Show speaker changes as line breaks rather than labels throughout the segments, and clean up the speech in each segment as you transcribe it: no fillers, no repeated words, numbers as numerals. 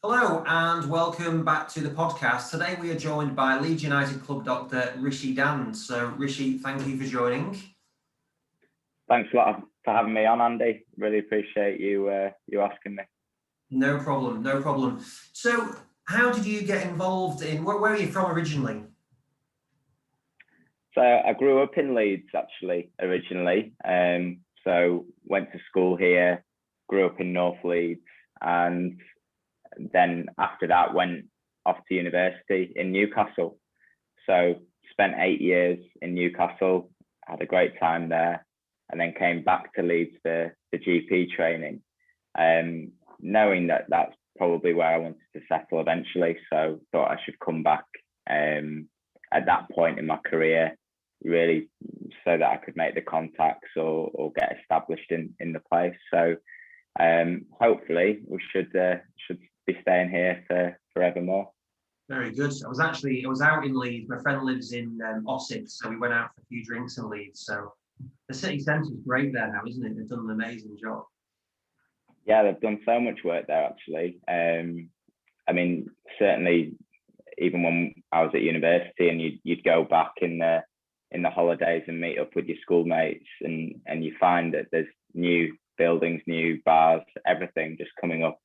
Hello and welcome back to the podcast. Today we are joined by Leeds United club doctor Rishi Dhand. So Rishi, thank you for joining.
Thanks a lot for having me on, Andy. Really appreciate you asking me.
No problem. So how did you get involved in, where are you from originally?
So I grew up in Leeds actually originally. So went to school here, grew up in North Leeds, and then after that went off to university in Newcastle. So spent 8 years in Newcastle, had a great time there, and then came back to Leeds for the GP training, knowing that that's probably where I wanted to settle eventually. So thought I should come back at that point in my career, really, so that I could make the contacts or get established in the place. So hopefully we should be staying here for forevermore.
Very good. I was out in Leeds. My friend lives in Ossett, so we went out for a few drinks in Leeds. So the city centre is great there now, isn't it? They've done an amazing job.
Yeah, they've done so much work there actually. I mean, certainly, even when I was at university, and you'd go back in the holidays and meet up with your schoolmates, and you find that there's new buildings, new bars, everything just coming up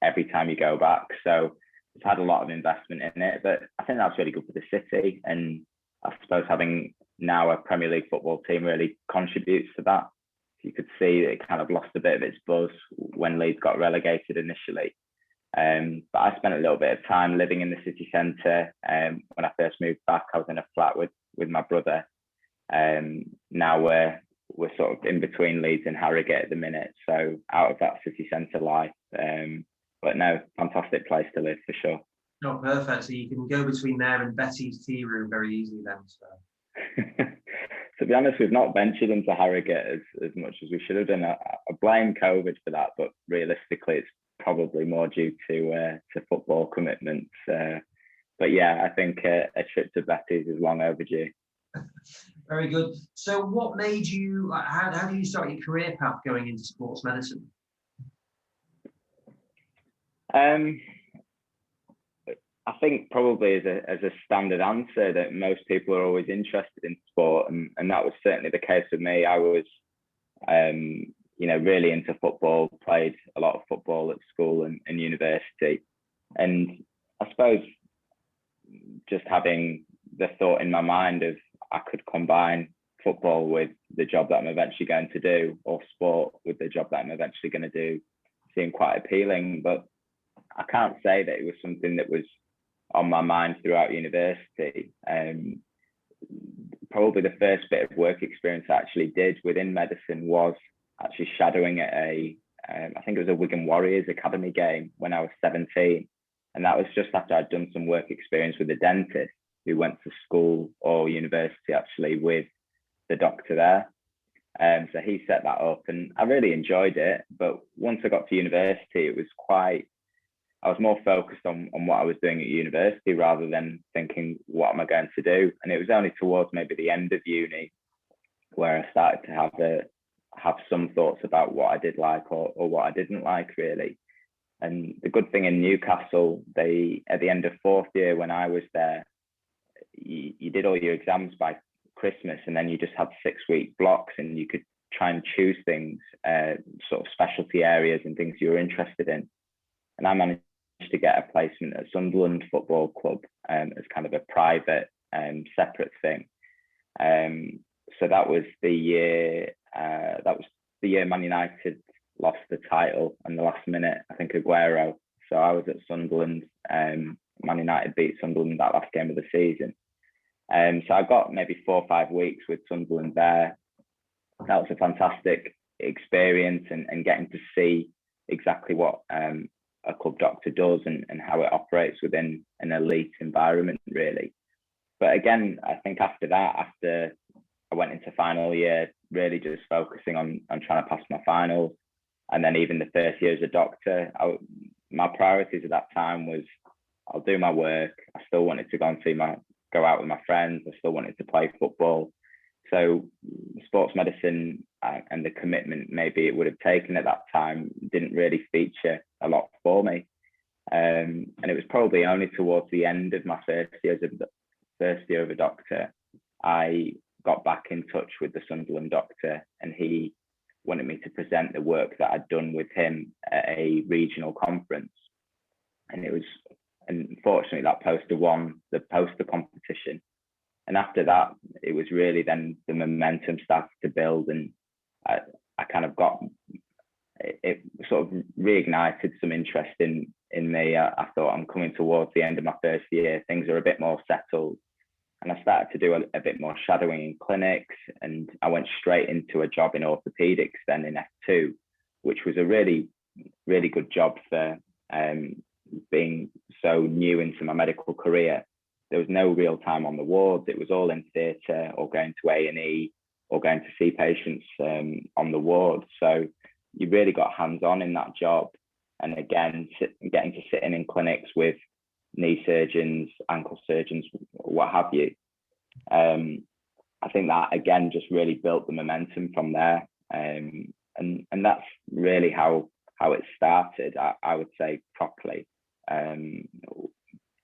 every time you go back. So it's had a lot of investment in it, but I think that's really good for the city. And I suppose having now a Premier League football team really contributes to that. You could see that it kind of lost a bit of its buzz when Leeds got relegated initially. But I spent a little bit of time living in the city centre. When I first moved back, I was in a flat with my brother. Now we're sort of in between Leeds and Harrogate at the minute, so out of that city centre life. But no, fantastic place to live for sure.
Oh, perfect. So you can go between there and Betty's tea room very easily then. So.
To be honest, we've not ventured into Harrogate as much as we should have done. I blame COVID for that, but realistically, it's probably more due to football commitments. But yeah, I think a trip to Betty's is long overdue.
Very good. So what made you, how did you start your career path going into sports medicine?
I think probably as a standard answer that most people are always interested in sport, and that was certainly the case with me. I was, really into football, played a lot of football at school and university, and I suppose just having the thought in my mind of I could combine football with the job that I'm eventually going to do, or sport with the job that I'm eventually going to do, seemed quite appealing. But I can't say that it was something that was on my mind throughout university. Probably the first bit of work experience I actually did within medicine was actually shadowing at I think it was a Wigan Warriors Academy game when I was 17. And that was just after I'd done some work experience with a dentist who went to school or university actually with the doctor there. So he set that up and I really enjoyed it. But once I got to university, I was more focused on what I was doing at university rather than thinking, what am I going to do? And it was only towards maybe the end of uni where I started to have some thoughts about what I did like or what I didn't like, really. And the good thing in Newcastle, at the end of fourth year when I was there, you did all your exams by Christmas, and then you just had 6-week blocks, and you could try and choose things, sort of specialty areas and things you were interested in. And I managed to get a placement at Sunderland Football Club as kind of a private separate thing. So that was the year Man United lost the title in the last minute, I think Aguero. So I was at Sunderland. Man United beat Sunderland that last game of the season. So I got maybe 4 or 5 weeks with Sunderland there. That was a fantastic experience, and getting to see exactly what a club doctor does and how it operates within an elite environment, really. But again, I think after I went into final year, really just focusing on trying to pass my finals. And then even the first year as a doctor, my priorities at that time was, I'll do my work. I still wanted to go out with my friends. I still wanted to play football. So sports medicine and the commitment maybe it would have taken at that time didn't really feature a lot for me. And it was probably only towards the end of my first year of a doctor, I got back in touch with the Sunderland doctor, and he wanted me to present the work that I'd done with him at a regional conference. And unfortunately, that poster won the poster competition. And after that, it was really then the momentum started to build, and I kind of got it sort of reignited some interest in me. I thought, I'm coming towards the end of my first year, things are a bit more settled, and I started to do a bit more shadowing in clinics, and I went straight into a job in orthopedics then in F2, which was a really, really good job for being so new into my medical career. There was no real time on the wards. It was all in theatre or going to A&E or going to see patients on the ward. So you really got hands-on in that job. And again, getting to sit in clinics with knee surgeons, ankle surgeons, what have you. I think that, again, just really built the momentum from there. And that's really how it started, I would say, properly,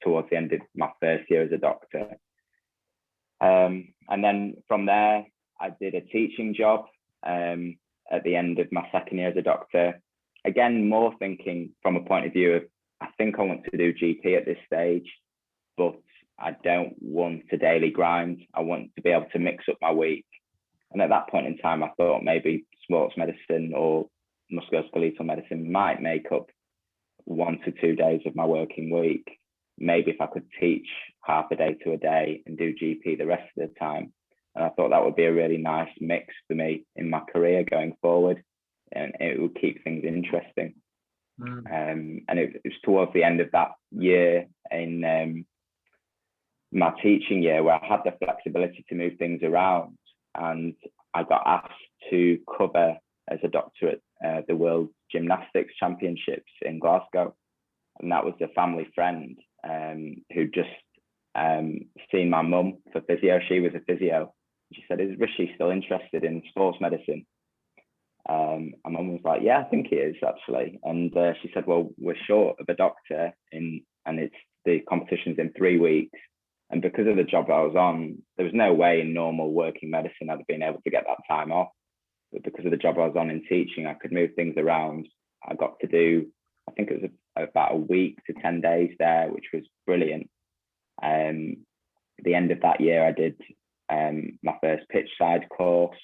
towards the end of my first year as a doctor. And then from there, I did a teaching job at the end of my second year as a doctor. Again, more thinking from a point of view of, I think I want to do GP at this stage, but I don't want a daily grind. I want to be able to mix up my week. And at that point in time, I thought maybe sports medicine or musculoskeletal medicine might make up 1 to 2 days of my working week. Maybe if I could teach half a day to a day and do GP the rest of the time. And I thought that would be a really nice mix for me in my career going forward, and it would keep things interesting. And it was towards the end of that year in my teaching year where I had the flexibility to move things around, and I got asked to cover as a doctor at the World Gymnastics Championships in Glasgow. And that was a family friend who just seen my mum for physio. She was a physio. She said, "Is Rishi still interested in sports medicine?" And my mum was like, "Yeah, I think he is actually." And she said, "Well, we're short of a doctor and the competition's in 3 weeks. And because of the job I was on, there was no way in normal working medicine I'd have been able to get that time off. But because of the job I was on in teaching, I could move things around. I got to do, I think it was about a week to 10 days there, which was brilliant. At the end of that year, I did my first pitch side course,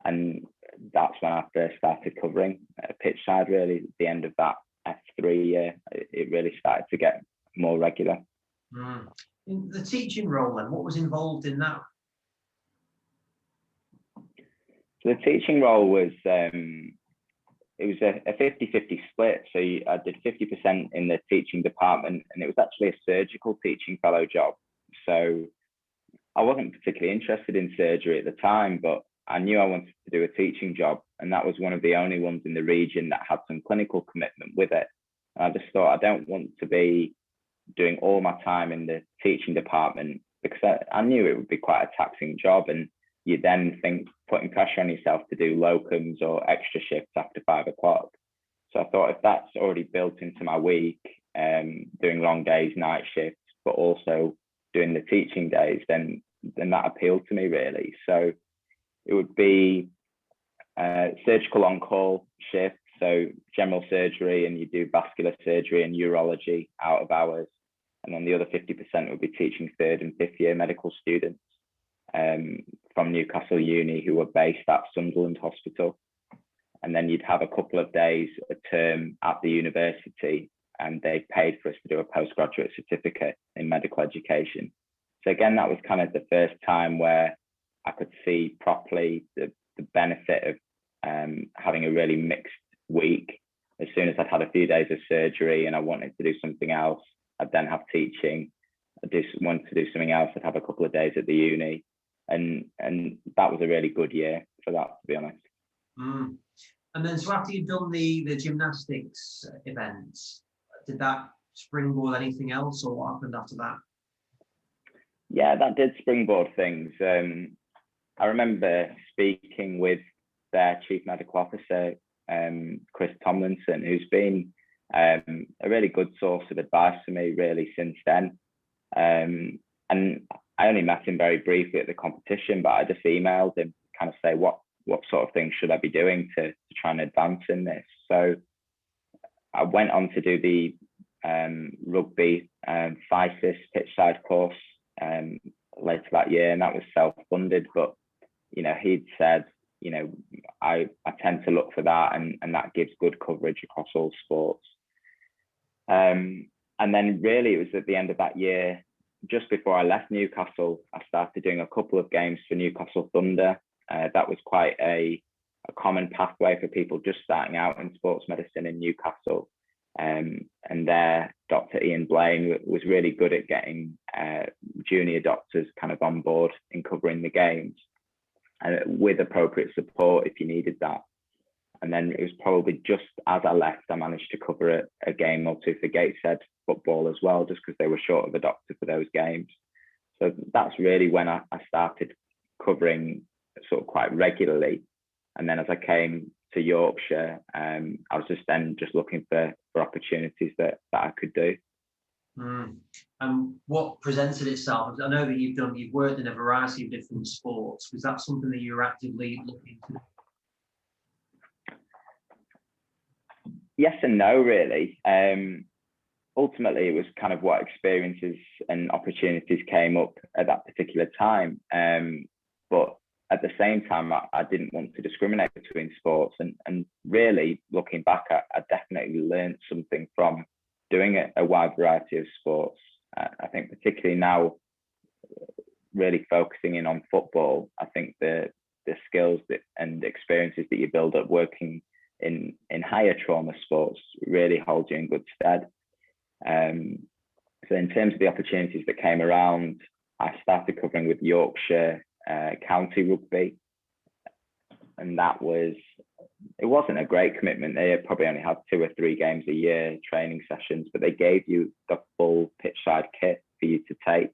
and that's when I first started covering pitch side. Really, at the end of that F3 year, it really started to get more regular.
In the teaching role, then, what was involved in that?
So the teaching role was it was a 50-50 split. So I did 50% in the teaching department, and it was actually a surgical teaching fellow job. So I wasn't particularly interested in surgery at the time, but I knew I wanted to do a teaching job, and that was one of the only ones in the region that had some clinical commitment with it. And I just thought, I don't want to be doing all my time in the teaching department, because I knew it would be quite a taxing job, and you then think putting pressure on yourself to do locums or extra shifts after 5 o'clock. So I thought, if that's already built into my week, doing long days, night shifts, but also doing the teaching days, then that appealed to me really. So it would be surgical on-call shifts, so general surgery, and you do vascular surgery and urology out of hours. And then the other 50% would be teaching 3rd and 5th year medical students from Newcastle Uni who were based at Sunderland Hospital. And then you'd have a couple of days a term at the university, and they paid for us to do a postgraduate certificate in medical education. So again, that was kind of the first time where I could see properly the benefit of having a really mixed week. As soon as I'd had a few days of surgery and I wanted to do something else, I'd then have teaching. I wanted to do something else, I'd have a couple of days at the uni. And that was a really good year for that, to be honest.
And then, so after you'd done the gymnastics events, did that springboard anything else, or what happened after that?
Yeah, that did springboard things. I remember speaking with their chief medical officer, Chris Tomlinson, who's been A really good source of advice for me really since then. And I only met him very briefly at the competition, but I just emailed him to kind of say what sort of things should I be doing to try and advance in this. So I went on to do the rugby fiancee pitchside course later that year, and that was self-funded. But he'd said, I tend to look for that, and that gives good coverage across all sports. And then really it was at the end of that year, just before I left Newcastle, I started doing a couple of games for Newcastle Thunder. That was quite a common pathway for people just starting out in sports medicine in Newcastle. And there, Dr. Ian Blaine was really good at getting junior doctors kind of on board in covering the games, with appropriate support if you needed that. And then it was probably just as I left, I managed to cover a game or two for Gateshead football as well, just because they were short of a doctor for those games. So that's really when I started covering sort of quite regularly. And then as I came to Yorkshire, I was just looking for opportunities that I could do.
And what presented itself? I know that you've worked in a variety of different sports. Was that something that you were actively looking to do?
Yes and no, really. Ultimately, it was kind of what experiences and opportunities came up at that particular time. But at the same time, I didn't want to discriminate between sports. And really, looking back, I definitely learned something from doing a wide variety of sports. I think particularly now, really focusing in on football, I think the skills and experiences that you build up working in higher trauma sports really hold you in good stead. So in terms of the opportunities that came around, I started covering with Yorkshire County Rugby, and it wasn't a great commitment. They probably only had 2 or 3 games a year, training sessions, but they gave you the full pitchside kit for you to take.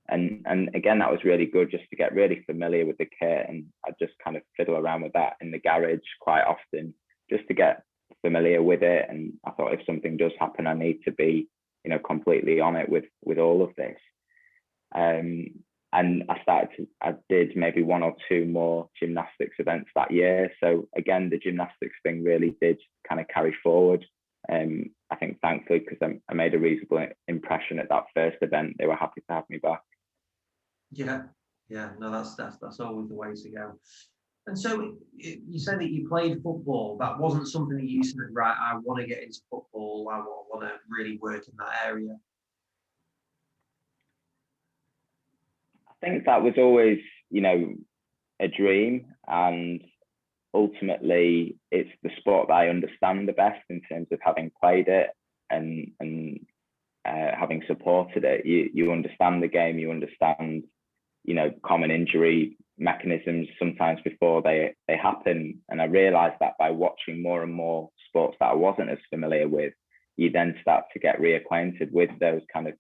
And again, that was really good just to get really familiar with the kit, and I just kind of fiddle around with that in the garage quite often just to get familiar with it. And I thought if something does happen, I need to be, completely on it with all of this. And I did maybe 1 or 2 more gymnastics events that year. So again, the gymnastics thing really did kind of carry forward. I think thankfully, because I made a reasonable impression at that first event, they were happy to have me back.
Yeah, no, that's always the way to go. And so you said that you played football. That wasn't something that you said, right, I want to get into football. I want to really work in that area.
I think that was always, a dream, and ultimately it's the sport that I understand the best in terms of having played it and having supported it. You understand the game, you understand, common injury mechanisms sometimes before they happen. And I realized that by watching more and more sports that I wasn't as familiar with, you then start to get reacquainted with those kind of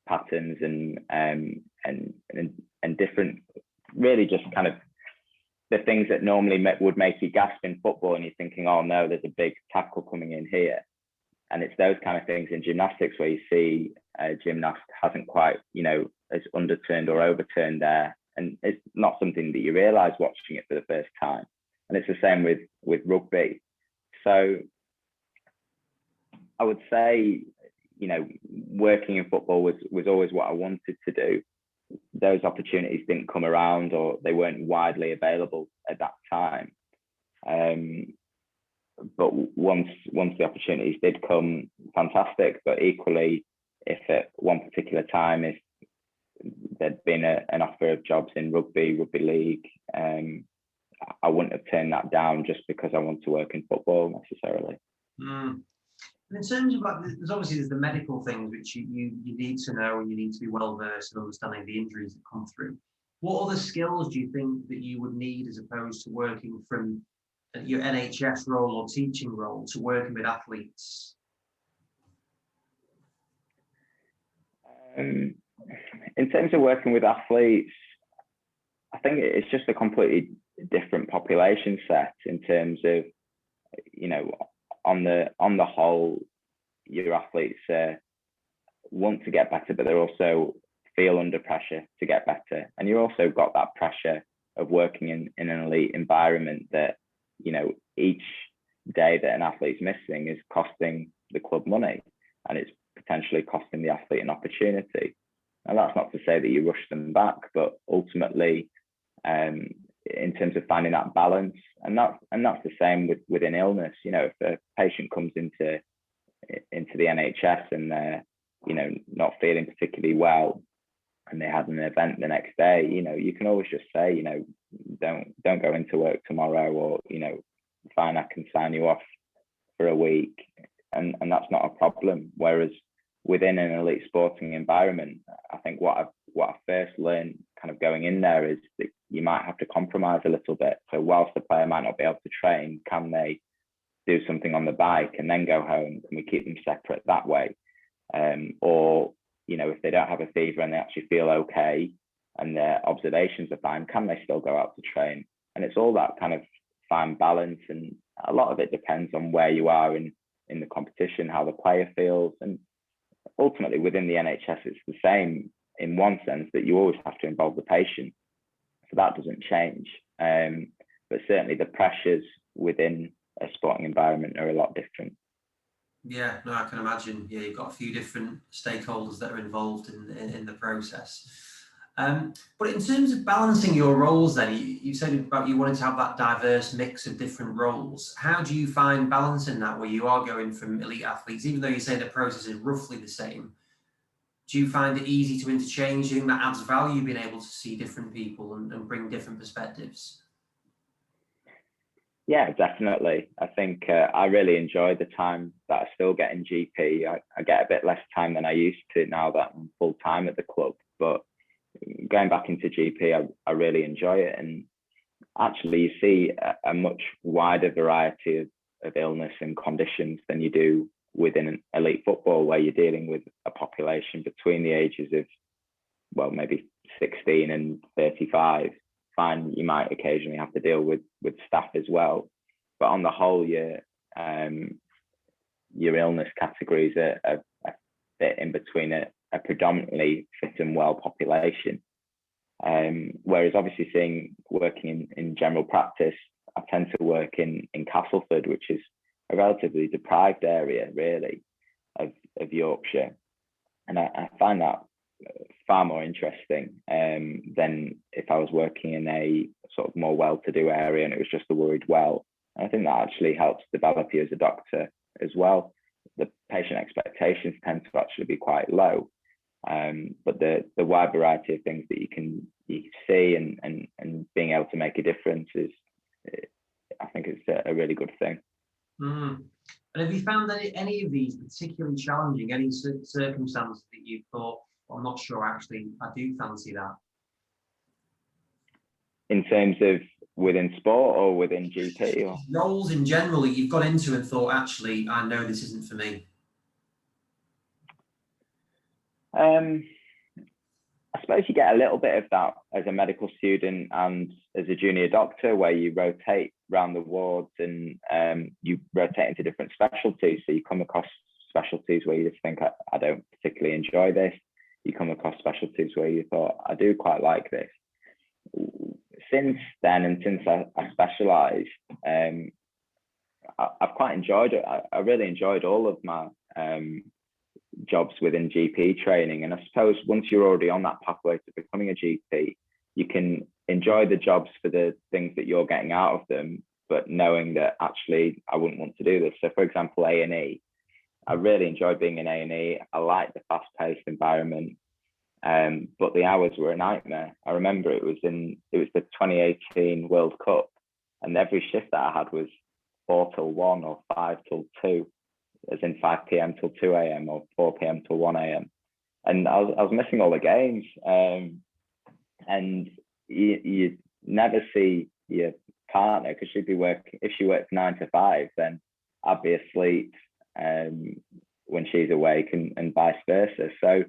patterns and different, really just kind of the things that normally would make you gasp in football, and you're thinking, oh no, there's a big tackle coming in here. And it's those kind of things in gymnastics where you see a gymnast hasn't quite, as underturned or overturned there. And it's not something that you realize watching it for the first time. And it's the same with rugby. So I would say, working in football was always what I wanted to do. Those opportunities didn't come around, or they weren't widely available at that time. But once the opportunities did come, fantastic. But equally, if at one particular time, if there'd been an offer of jobs in rugby league, I wouldn't have turned that down just because I want to work in football necessarily.
In terms of there's the medical things which you need to know, and you need to be well versed in understanding the injuries that come through. What other skills do you think that you would need as opposed to working from your NHS role or teaching role to working with athletes?
In terms of working with athletes, I think it's just a completely different population set in terms of, on the whole, your athletes want to get better, but they're also feel under pressure to get better. And you also got that pressure of working in an elite environment that, you know, each day that an athlete's missing is costing the club money, and it's potentially costing the athlete an opportunity. And that's not to say that you rush them back, but ultimately, in terms of finding that balance, and that's the same within illness. You know, if a patient comes into the NHS and they're, you know, not feeling particularly well, and they had an event the next day, you know, you can always just say, you know, don't go into work tomorrow, or, you know, fine, I can sign you off for a week, and that's not a problem. Whereas within an elite sporting environment, I think what I first learned kind of going in there is that you might have to compromise a little bit. So whilst the player might not be able to train, can they do something on the bike and then go home? Can we keep them separate that way? Or, you know, if they don't have a fever and they actually feel okay and their observations are fine, can they still go out to train? And it's all that kind of fine balance, and a lot of it depends on where you are in the competition, how the player feels. And ultimately within the NHS, it's the same in one sense, that you always have to involve the patient, so that doesn't change. But certainly the pressures within a sporting environment are a lot different.
Yeah, no, I can imagine. Yeah, you've got a few different stakeholders that are involved in the process. But in terms of balancing your roles, then you said about you wanted to have that diverse mix of different roles. How do you find balancing that, where you are going from elite athletes, even though you say the process is roughly the same? Do you find it easy to interchange? Do you think that adds value, being able to see different people and bring different perspectives?
Yeah, definitely. I think I really enjoy the time that I still get in GP. I get a bit less time than I used to now that I'm full time at the club, but going back into GP, I really enjoy it. And actually, you see a much wider variety of illness and conditions than you do within an elite football, where you're dealing with a population between the ages of, well, maybe 16 and 35. Fine, you might occasionally have to deal with staff as well, but on the whole, your illness categories are fit in between a predominantly fit and well population. Whereas obviously working in general practice, I tend to work in Castleford, which is a relatively deprived area really of Yorkshire, and I find that far more interesting than if I was working in a sort of more well-to-do area and it was just the worried well. And I think that actually helps develop you as a doctor as well. The patient expectations tend to actually be quite low, but the wide variety of things that you see and being able to make a difference is, I think it's a really good thing.
Mm. And have you found any of these particularly challenging, any circumstances that you thought, I'm not sure, actually, I do fancy that?
In terms of within sport or within GP? Or?
Roles in general that you've got into and thought, actually, I know this isn't for me.
I suppose you get a little bit of that as a medical student and as a junior doctor, where you rotate around the wards and you rotate into different specialties. So you come across specialties where you just think, I don't particularly enjoy this. You come across specialties where you thought, I do quite like this. Since then, and since I specialised, I've quite enjoyed it. I really enjoyed all of my jobs within GP training. And I suppose once you're already on that pathway to becoming a GP, you can enjoy the jobs for the things that you're getting out of them, but knowing that actually I wouldn't want to do this. So for example, A&E, I really enjoyed being in A&E. I like the fast-paced environment, but the hours were a nightmare. I remember it was the 2018 World Cup, and every shift that I had was 4 till 1 or 5 till 2, as in 5 p.m. till 2 a.m. or 4 p.m. till 1 a.m. And I was missing all the games. And you never see your partner, because if she works 9 to 5, then I'd be asleep when she's awake, and vice versa. So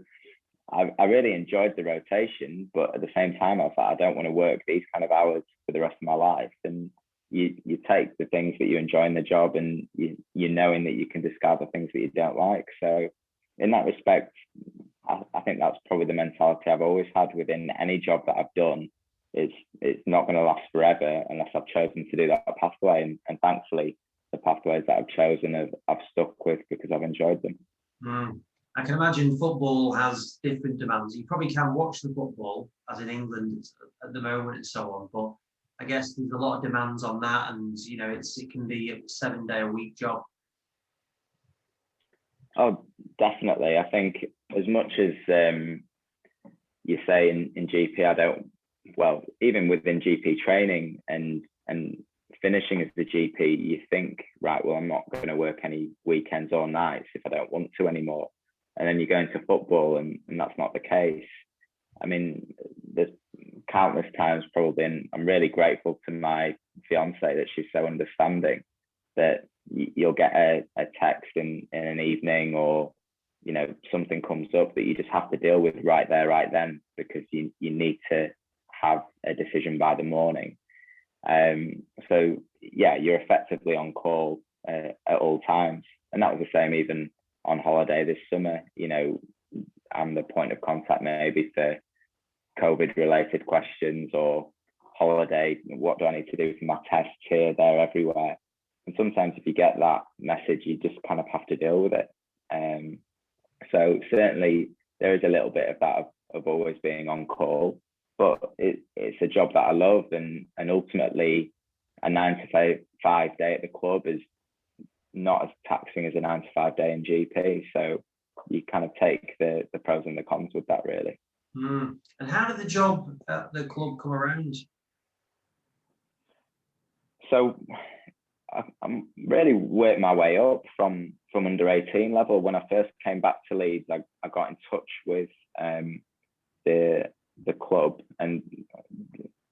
I really enjoyed the rotation, but at the same time, I thought I don't want to work these kind of hours for the rest of my life. And you take the things that you enjoy in the job, and you knowing that you can discard the things that you don't like. So in that respect, I think that's probably the mentality I've always had within any job that I've done. It's not going to last forever unless I've chosen to do that pathway, and thankfully the pathways that I've chosen I've stuck with because I've enjoyed them.
I can imagine football has different demands. You probably can watch the football, as in England at the moment and so on, but I guess there's a lot of demands on that, and it can be a 7-day-a-week job.
Oh, definitely. I think as much as you say in GP, even within GP training and finishing as the GP, you think, right, well, I'm not going to work any weekends or nights if I don't want to anymore. And then you go into football and that's not the case. I mean, there's countless times probably, and I'm really grateful to my fiance that she's so understanding, that you'll get a text in an evening, or something comes up that you just have to deal with right there, right then, because you need to have a decision by the morning. So yeah, you're effectively on call at all times, and that was the same even on holiday this summer. I'm the point of contact maybe for COVID related questions or holiday. What do I need to do for my tests here, there, everywhere? And sometimes if you get that message, you just kind of have to deal with it. So certainly there is a little bit of that of always being on call, but it's a job that I love, and ultimately a 9 to 5 day at the club is not as taxing as a 9 to 5 day in GP. So you kind of take the pros and the cons with that, really.
And how did the job at the club come around?
So I'm really worked my way up from under 18 level. When I first came back to Leeds, I got in touch with the club, and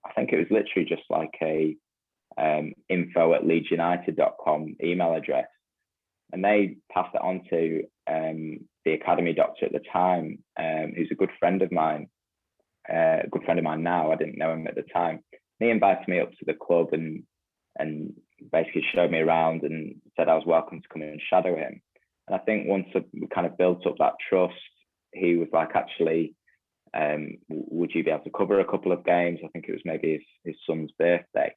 I think it was literally just like a info@leedsunited.com email address, and they passed it on to the academy doctor at the time, who's a good friend of mine now. I didn't know him at the time. He invited me up to the club and basically showed me around and said I was welcome to come in and shadow him. And I think once we kind of built up that trust, he was like, actually, would you be able to cover a couple of games? I think it was maybe his son's birthday.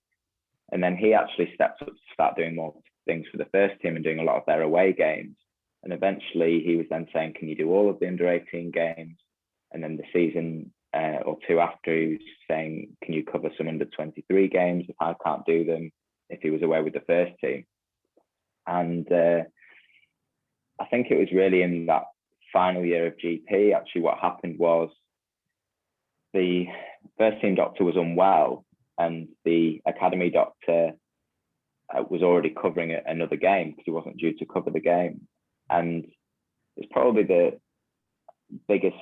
And then he actually stepped up to start doing more things for the first team and doing a lot of their away games. And eventually he was then saying, can you do all of the under 18 games? And then the season or two after, he was saying, can you cover some under 23 games if I can't do them, if he was away with the first team? And I think it was really in that final year of GP, actually what happened was the first team doctor was unwell, and the academy doctor was already covering another game because he wasn't due to cover the game. And it's probably the biggest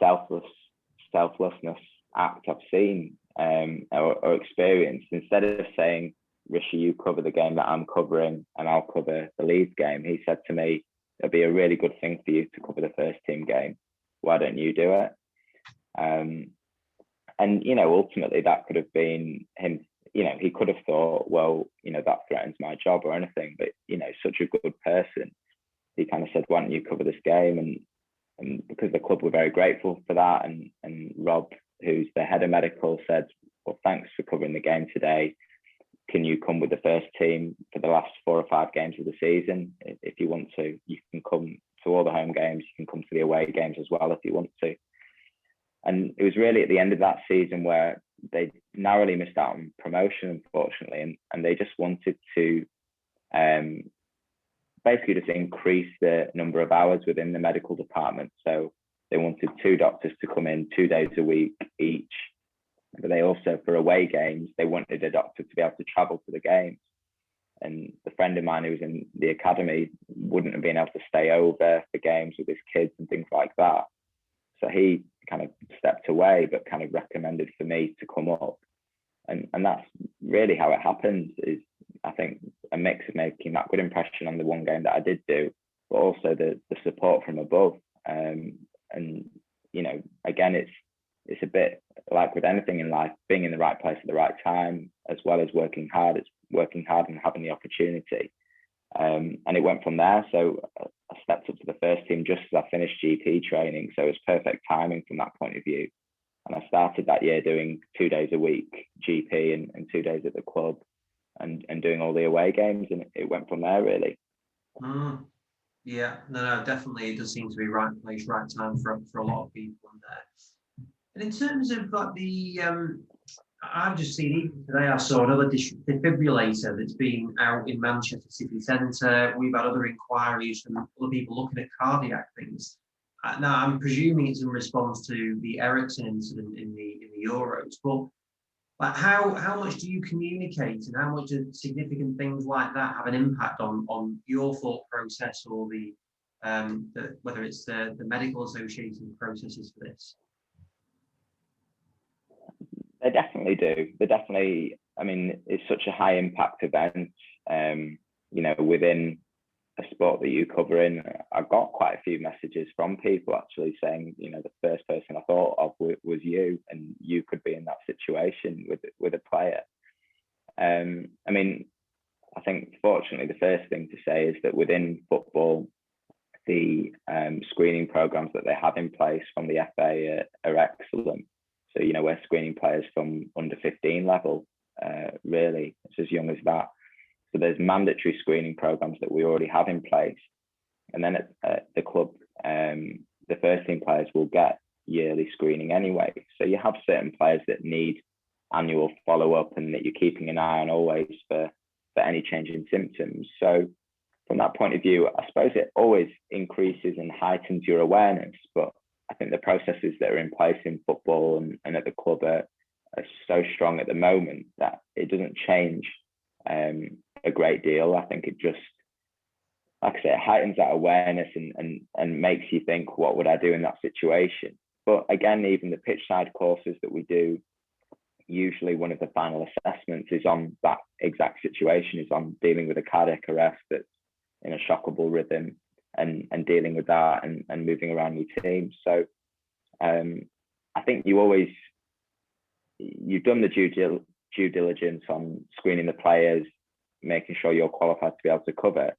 selflessness act I've seen or experienced. Instead of saying, Rishi, you cover the game that I'm covering and I'll cover the Leeds game, he said to me, it'll be a really good thing for you to cover the first team game. Why don't you do it? And ultimately that could have been him. He could have thought, well, that threatens my job or anything, but such a good person, he kind of said, why don't you cover this game? And because the club were very grateful for that, and Rob, who's the head of medical, said, well, thanks for covering the game today. Can you come with the first team for the last 4 or 5 games of the season? If you want to, you can come to all the home games, you can come to the away games as well if you want to. And it was really at the end of that season where they narrowly missed out on promotion, unfortunately, and they just wanted to basically just increase the number of hours within the medical department. So they wanted 2 doctors to come in 2 days a week each, but they also, for away games, they wanted a doctor to be able to travel to the games. And the friend of mine who was in the academy wouldn't have been able to stay over for games with his kids and things like that. So he kind of stepped away, but kind of recommended for me to come up. And that's really how it happened, is I think a mix of making that good impression on the one game that I did do, but also the support from above. And again, it's a bit like with anything in life, being in the right place at the right time, as well as working hard. It's working hard and having the opportunity. And it went from there. So I stepped up to the first team just as I finished GP training. So it was perfect timing from that point of view. And I started that year doing 2 days a week GP and 2 days at the club and doing all the away games. And it went from there, really.
Yeah, no, definitely. It does seem to be right place, right time for a lot of people in there. And in terms of like I've just seen even today, I saw another defibrillator that's been out in Manchester city centre. We've had other inquiries from other people looking at cardiac things. Now, I'm presuming it's in response to the Ericsson incident in the Euros, but like how much do you communicate, and how much do significant things like that have an impact on your thought process, or the whether it's the medical associated processes for this?
They definitely do. They definitely, I mean, it's such a high impact event, you know, within a sport that you cover in. I got quite a few messages from people actually saying, you know, the first person I thought of was you, and you could be in that situation with a player. I mean, I think fortunately the first thing to say is that within football, the screening programs that they have in place from the FA are excellent. So, you know, we're screening players from under 15 level, really. It's as young as that. So there's mandatory screening programs that we already have in place. And then at the club, the first team players will get yearly screening anyway. So you have certain players that need annual follow-up and that you're keeping an eye on always for any change in symptoms. So from that point of view, I suppose it always increases and heightens your awareness. But I think the processes that are in place in football and at the club are so strong at the moment that it doesn't change a great deal. I think it just, like I say, it heightens that awareness and makes you think, what would I do in that situation? But again, even the pitch side courses that we do, usually one of the final assessments is on that exact situation, is on dealing with a cardiac arrest that's in a shockable rhythm and dealing with that and moving around your team. So I think you've done the due diligence on screening the players, making sure you're qualified to be able to cover.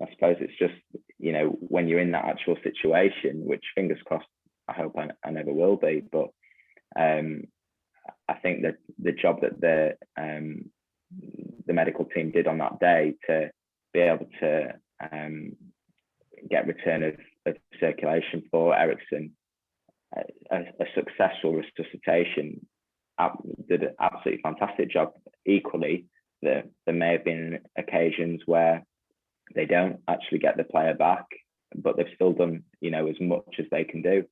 I suppose it's just, you know, when you're in that actual situation, which fingers crossed, I hope I never will be, but I think that the job that the medical team did on that day to be able to get return of circulation for Ericsson, a successful resuscitation, did an absolutely fantastic job. Equally, there may have been occasions where they don't actually get the player back, but they've still done, you know, as much as they can do.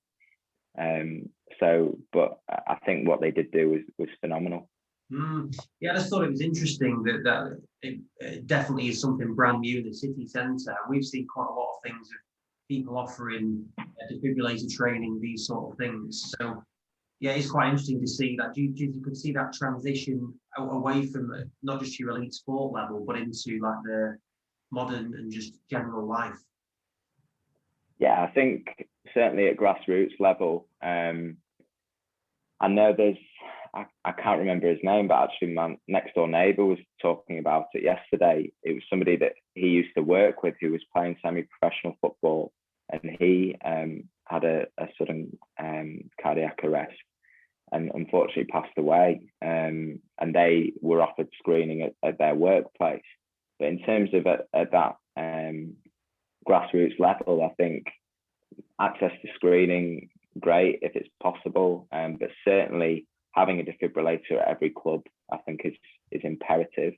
But I think what they did do was phenomenal.
Yeah, I just thought it was interesting that it definitely is something brand new in the city centre. We've seen quite a lot of things of people offering defibrillator training, these sort of things. So yeah, it's quite interesting to see that. You could see that transition away from not just your elite sport level, but into like the modern and just general life.
Yeah, I think certainly at grassroots level, I know there's, I can't remember his name, but actually my next door neighbour was talking about it yesterday. It was somebody that he used to work with who was playing semi-professional football, and he had a sudden cardiac arrest and unfortunately passed away. And they were offered screening at their workplace. But in terms of at that grassroots level, I think access to screening, great if it's possible, but certainly having a defibrillator at every club, I think is imperative.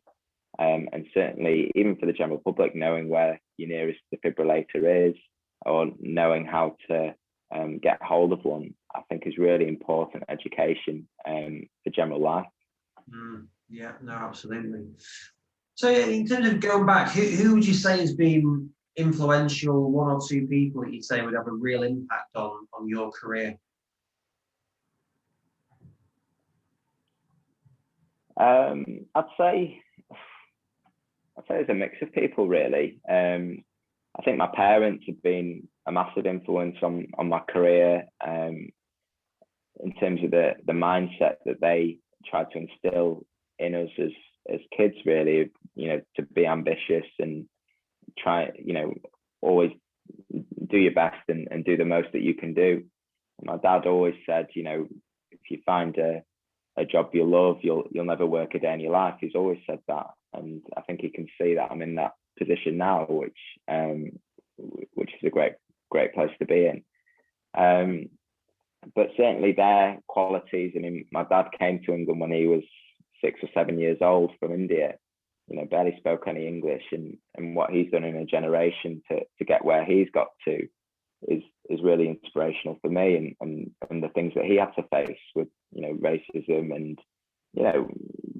And certainly even for the general public, knowing where your nearest defibrillator is or knowing how to get hold of one, I think is really important education for general life.
Yeah, no, absolutely. So in terms of going back, who would you say has been influential, one or two people that you'd say would have a real impact on your career?
I'd say it's a mix of people, really. I think my parents have been a massive influence on my career. in terms of the mindset that they tried to instill in us as kids, really, you know, to be ambitious and try, you know, always do your best and do the most that you can do. My dad always said, you know, if you find a job you love, you'll never work a day in your life. He's always said that, and I think he can see that I'm in that position now, which is a great place to be in. But certainly their qualities. I mean, my dad came to England when he was 6 or 7 years old from India. You know, barely spoke any English, and what he's done in a generation to get where he's got to is really inspirational for me, and the things that he had to face with, you know, racism and, you know,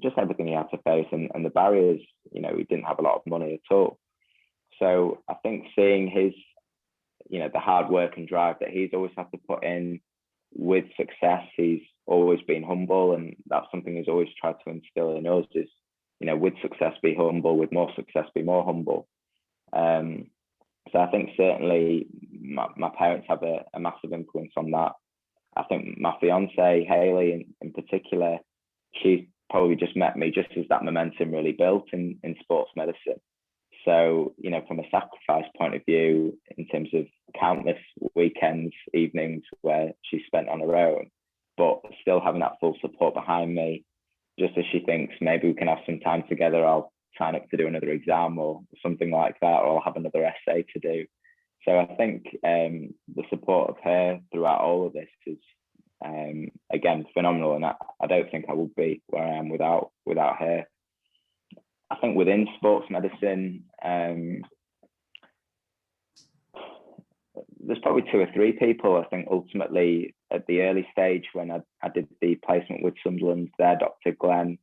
just everything he had to face, and the barriers. You know, he didn't have a lot of money at all. So I think seeing his, you know, the hard work and drive that he's always had to put in with success, he's always been humble, and that's something he's always tried to instill in us is, you know, with success be humble, with more success be more humble. So I think certainly my parents have a massive influence on that. I think my fiancee, Hayley, in particular, she probably just met me just as that momentum really built in sports medicine. So, you know, from a sacrifice point of view, in terms of countless weekends, evenings where she spent on her own, but still having that full support behind me, just as she thinks maybe we can have some time together, I'll sign up to do another exam or something like that, or I'll have another essay to do. So I think the support of her throughout all of this is, again, phenomenal. And I don't think I would be where I am without her. I think within sports medicine, there's probably 2 or 3 people. I think ultimately at the early stage when I did the placement with Sunderland, there, Dr Glen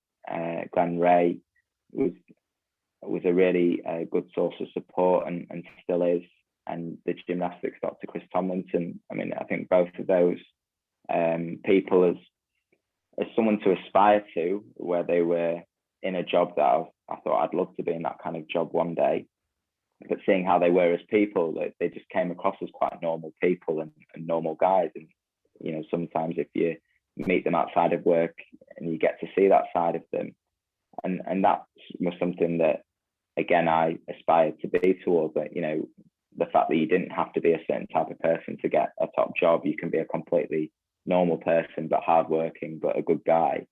Rae was a really good source of support and still is. And the gymnastics Dr Chris Tomlinson. I mean, I think both of those people as someone to aspire to, where they were in a job that I thought I'd love to be in that kind of job one day. But seeing how they were as people, they just came across as quite normal people and normal guys. And, you know, sometimes if you meet them outside of work and you get to see that side of them, and that was something that, again, I aspired to be towards, that, you know, the fact that you didn't have to be a certain type of person to get a top job. You can be a completely normal person, but hardworking, but a good guy,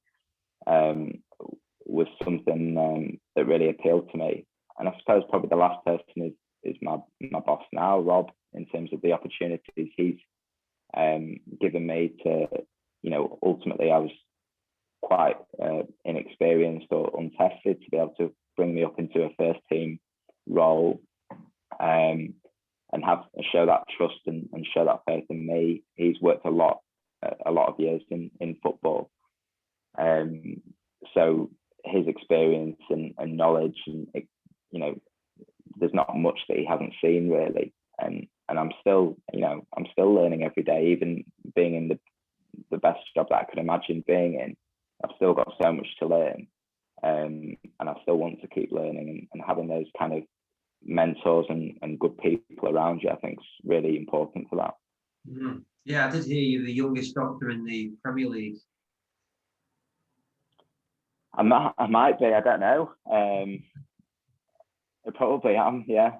was something that really appealed to me. And I suppose probably the last person is my boss now, Rob, in terms of the opportunities he's given me to, you know, ultimately I was quite inexperienced or untested, to be able to bring me up into a first team role, and show that trust and show that faith in me. He's worked a lot of years in football, so his experience and knowledge, and, you know, there's not much that he hasn't seen really, and I'm still, you know, I'm still learning every day. Even being in the best job that I could imagine being in, I've still got so much to learn, and I still want to keep learning, and having those kind of mentors and good people around you, I think, is really important for that.
Mm-hmm. Yeah, I did hear you're the youngest doctor in the Premier League.
I might be, I don't know. I probably am, yeah.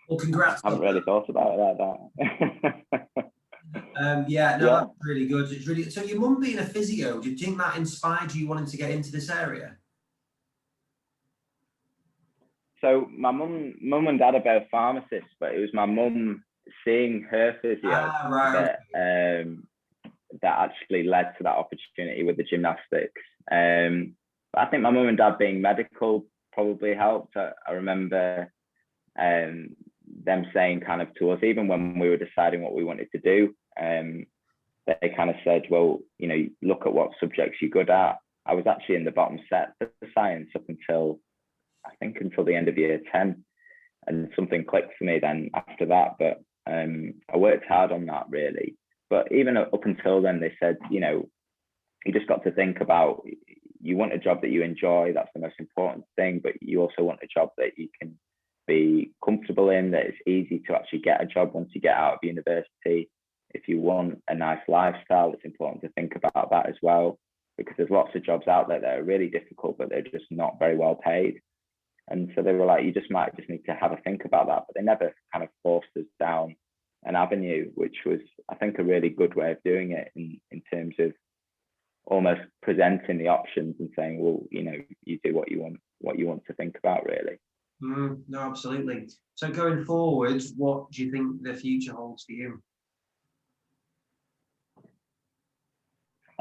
Well, congrats.
I haven't really thought about it like that.
Yeah, no, that's really good. It's really, so your mum being a physio, do you think that inspired you wanting to get into this area?
So my mum and dad are both pharmacists, but it was my mum seeing her physio that actually led to that opportunity with the gymnastics. But I think my mum and dad being medical probably helped. I remember them saying kind of to us, even when we were deciding what we wanted to do, they kind of said, well, you know, look at what subjects you're good at. I was actually in the bottom set for science up until the end of year 10, and something clicked for me then after that. But I worked hard on that really. But even up until then, they said, you know, you just got to think about, you want a job that you enjoy, that's the most important thing, but you also want a job that you can be comfortable in, that it's easy to actually get a job once you get out of university. If if you want a nice lifestyle, it's important to think about that as well, because there's lots of jobs out there that are really difficult, but they're just not very well paid. And so they were like, you might just need to have a think about that. But they never kind of forced us down an avenue, which was, I think, a really good way of doing it in terms of almost presenting the options and saying, well, you know, you do what you want to think about, really.
No, absolutely. So going forward, what do you think the future holds for you?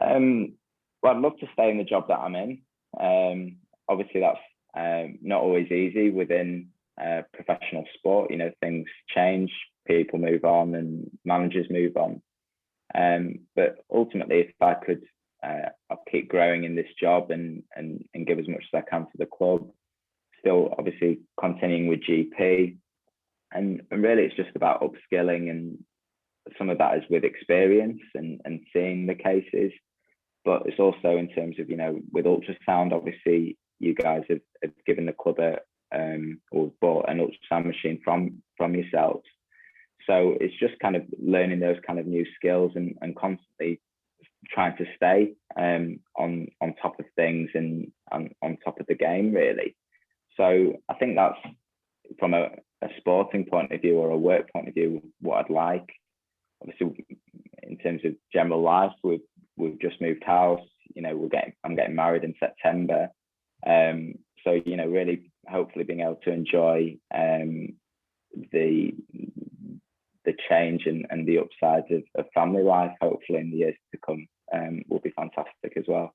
Well, I'd love to stay in the job that I'm in. Obviously, that's not always easy within professional sport. You know, things change, people move on, and managers move on. But ultimately, if I could, I'll keep growing in this job and give as much as I can to the club. Still, obviously, continuing with GP, and really, it's just about upskilling, and some of that is with experience and seeing the cases. But it's also in terms of, you know, with ultrasound, obviously, you guys have given the club or bought an ultrasound machine from yourselves. So it's just kind of learning those kind of new skills and constantly trying to stay on top of things and on top of the game, really. So I think that's, from a sporting point of view or a work point of view, what I'd like. Obviously, in terms of general life, we've just moved house. You know, I'm getting married in September. So, you know, really, hopefully being able to enjoy the change and the upsides of family life, hopefully in the years to come, will be fantastic as well.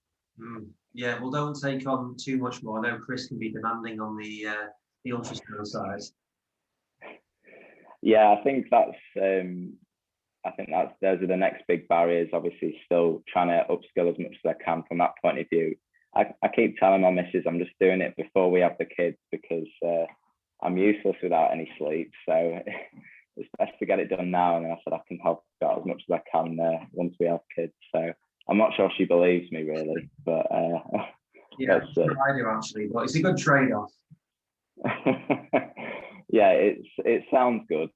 Yeah, well, don't take on too much more. I know Chris can be demanding on the ultrasound side. Yeah,
I think that's those are the next big barriers. Obviously, still trying to upskill as much as I can from that point of view. I keep telling my missus I'm just doing it before we have the kids, because I'm useless without any sleep. So it's best to get it done now. And then I said I can help out as much as I can once we have kids. So I'm not sure she believes me, really, but
yeah, I do actually, but it's a good trade-off.
Yeah, it sounds good,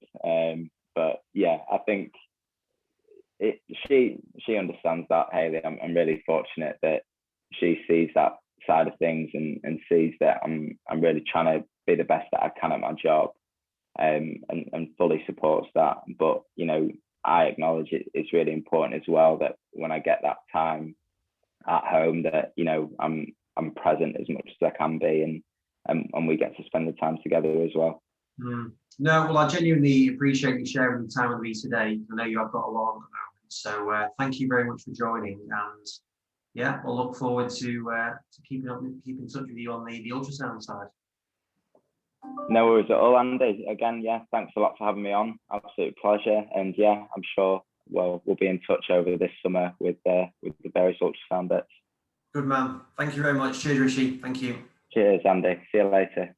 but yeah, I think she understands that, Hayley. I'm really fortunate that she sees that side of things and sees that I'm really trying to be the best that I can at my job, and fully supports that. But, you know, I acknowledge it's really important as well that when I get that time at home, that, you know, I'm present as much as I can be, and we get to spend the time together as well.
No, well, I genuinely appreciate you sharing the time with me today. I know you have got a lot on at the moment, so thank you very much for joining. And yeah, we'll look forward to keep in touch with you on the ultrasound side.
No worries at all, Andy. Again, yeah, thanks a lot for having me on. Absolute pleasure. And yeah, I'm sure we'll be in touch over this summer with the various ultrasound bits.
Good man. Thank you very much. Cheers, Rishi. Thank you.
Cheers, Andy. See you later.